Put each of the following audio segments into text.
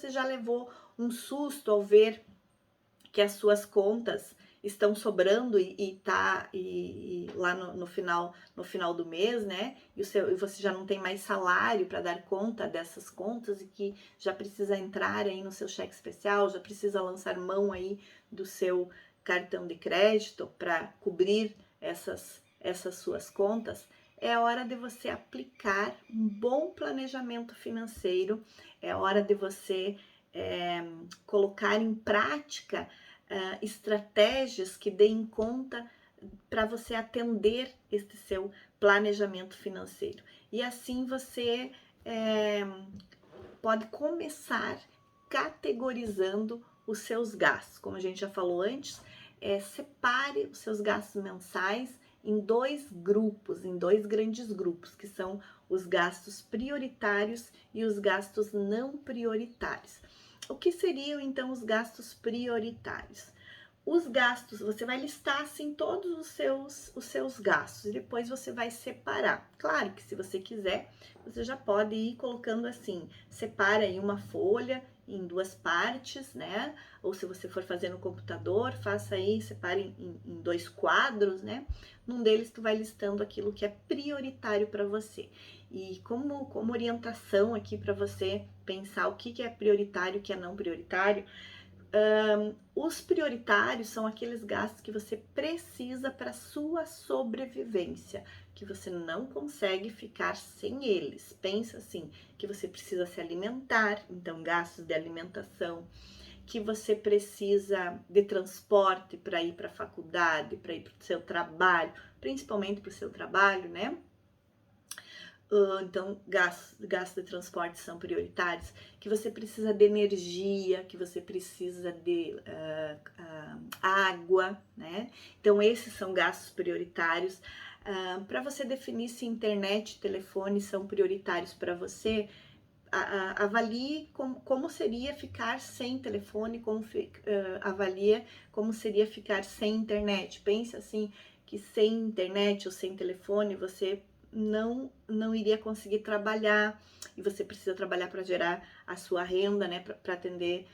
você já levou um susto ao ver que as suas contas estão sobrando e lá no final do mês, né? E você já não tem mais salário para dar conta dessas contas e que já precisa entrar aí no seu cheque especial, já precisa lançar mão aí do seu cartão de crédito para cobrir essas suas contas. É hora de você aplicar um bom planejamento financeiro, é hora de você colocar em prática estratégias que deem conta para você atender este seu planejamento financeiro. E assim você é, pode começar categorizando os seus gastos. Como a gente já falou antes, separe os seus gastos mensais em dois grupos, em dois grandes grupos, que são os gastos prioritários e os gastos não prioritários. O que seriam então os gastos prioritários? Os gastos, você vai listar assim todos os seus gastos e depois você vai separar. Claro que se você quiser, você já pode ir colocando assim, separa aí uma folha em duas partes, né? Ou se você for fazer no computador, faça aí, separe em dois quadros, né? Num deles tu vai listando aquilo que é prioritário para você. E como orientação aqui para você pensar o que é prioritário e o que é não prioritário, os prioritários são aqueles gastos que você precisa para sua sobrevivência, que você não consegue ficar sem eles. Pensa assim, que você precisa se alimentar, então gastos de alimentação, que você precisa de transporte para ir para a faculdade, para ir para o seu trabalho, principalmente para o seu trabalho, né? Então gastos de transporte são prioritários, que você precisa de energia, que você precisa de água, né? Então esses são gastos prioritários. Para você definir se internet e telefone são prioritários para você, avalie como seria ficar sem telefone, avalie como seria ficar sem internet. Pense assim, que sem internet ou sem telefone você não iria conseguir trabalhar, e você precisa trabalhar para gerar a sua renda, né, para atender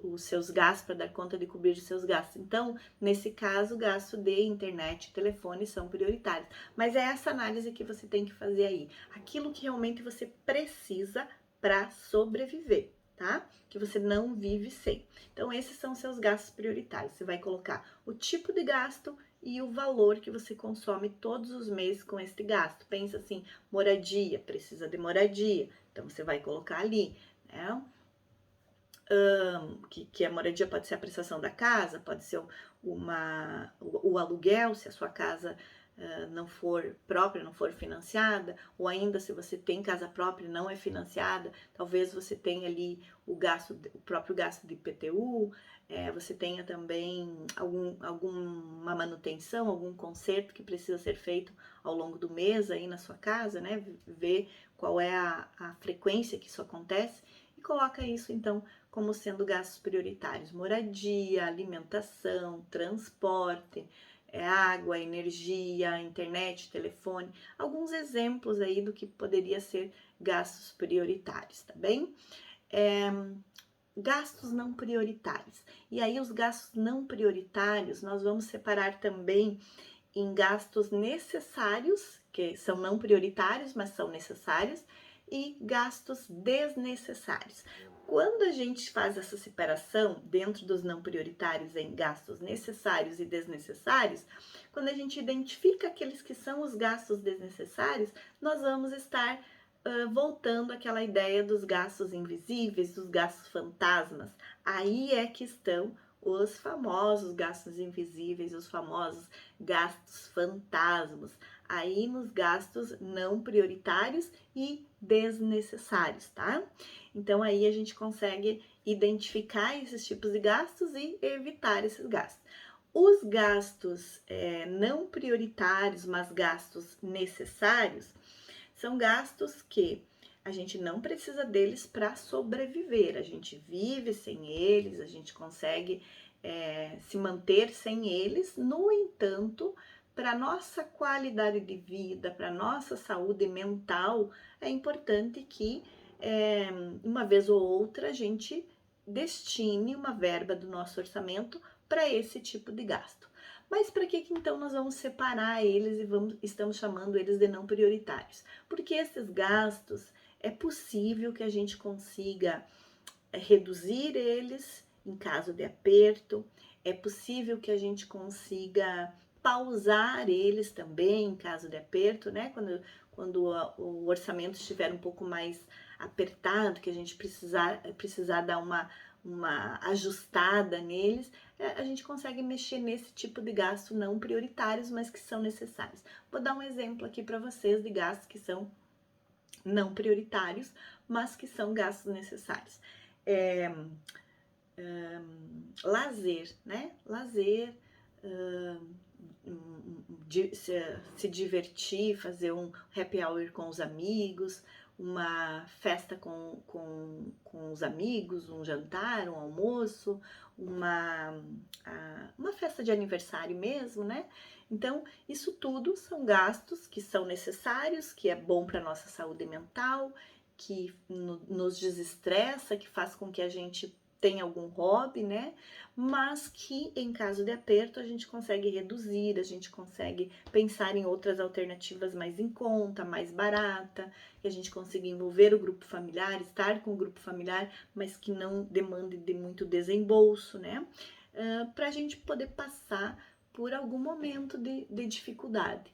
os seus gastos, para dar conta de cobrir os seus gastos. Então, nesse caso, gasto de internet e telefone são prioritários. Mas é essa análise que você tem que fazer aí. Aquilo que realmente você precisa para sobreviver, tá? Que você não vive sem. Então, esses são seus gastos prioritários. Você vai colocar o tipo de gasto e o valor que você consome todos os meses com este gasto. Pensa assim, moradia, precisa de moradia, então você vai colocar ali, né? Que a moradia pode ser a prestação da casa, pode ser o aluguel, se a sua casa não for própria, não for financiada, ou ainda se você tem casa própria e não é financiada, talvez você tenha ali o próprio gasto de IPTU, você tenha também alguma manutenção, algum conserto que precisa ser feito ao longo do mês aí na sua casa, né? Ver qual é a frequência que isso acontece e coloca isso então como sendo gastos prioritários: moradia, alimentação, transporte, água, energia, internet, telefone. Alguns exemplos aí do que poderia ser gastos prioritários, tá bem? Gastos não prioritários. E aí os gastos não prioritários nós vamos separar também em gastos necessários, que são não prioritários, mas são necessários, e gastos desnecessários. Quando a gente faz essa separação dentro dos não prioritários em gastos necessários e desnecessários, quando a gente identifica aqueles que são os gastos desnecessários, nós vamos estar voltando àquela ideia dos gastos invisíveis, dos gastos fantasmas. Aí é que estão os famosos gastos invisíveis, os famosos gastos fantasmas, aí nos gastos não prioritários e desnecessários, tá? Então aí a gente consegue identificar esses tipos de gastos e evitar esses gastos. Os gastos não prioritários, mas gastos necessários, são gastos que a gente não precisa deles para sobreviver, a gente vive sem eles, a gente consegue se manter sem eles. No entanto, para nossa qualidade de vida, para nossa saúde mental, é importante que uma vez ou outra a gente destine uma verba do nosso orçamento para esse tipo de gasto. Mas para que então nós vamos separar eles e estamos chamando eles de não prioritários? Porque esses gastos é possível que a gente consiga reduzir eles em caso de aperto, é possível que a gente consiga pausar eles também em caso de aperto, né? Quando o orçamento estiver um pouco mais apertado, que a gente precisar dar uma ajustada neles, a gente consegue mexer nesse tipo de gasto não prioritários, mas que são necessários. Vou dar um exemplo aqui para vocês de gastos que são não prioritários, mas que são gastos necessários. É, lazer, né? Lazer, se divertir, fazer um happy hour com os amigos, uma festa com os amigos, um jantar, um almoço, uma festa de aniversário mesmo, né? Então, isso tudo são gastos que são necessários, que é bom para nossa saúde mental, que nos desestressa, que faz com que a gente tenha algum hobby, né? Mas que em caso de aperto a gente consegue reduzir, a gente consegue pensar em outras alternativas mais em conta, mais barata, que a gente consiga envolver o grupo familiar, estar com o grupo familiar, mas que não demande de muito desembolso, né? Para a gente poder passar por algum momento de dificuldade.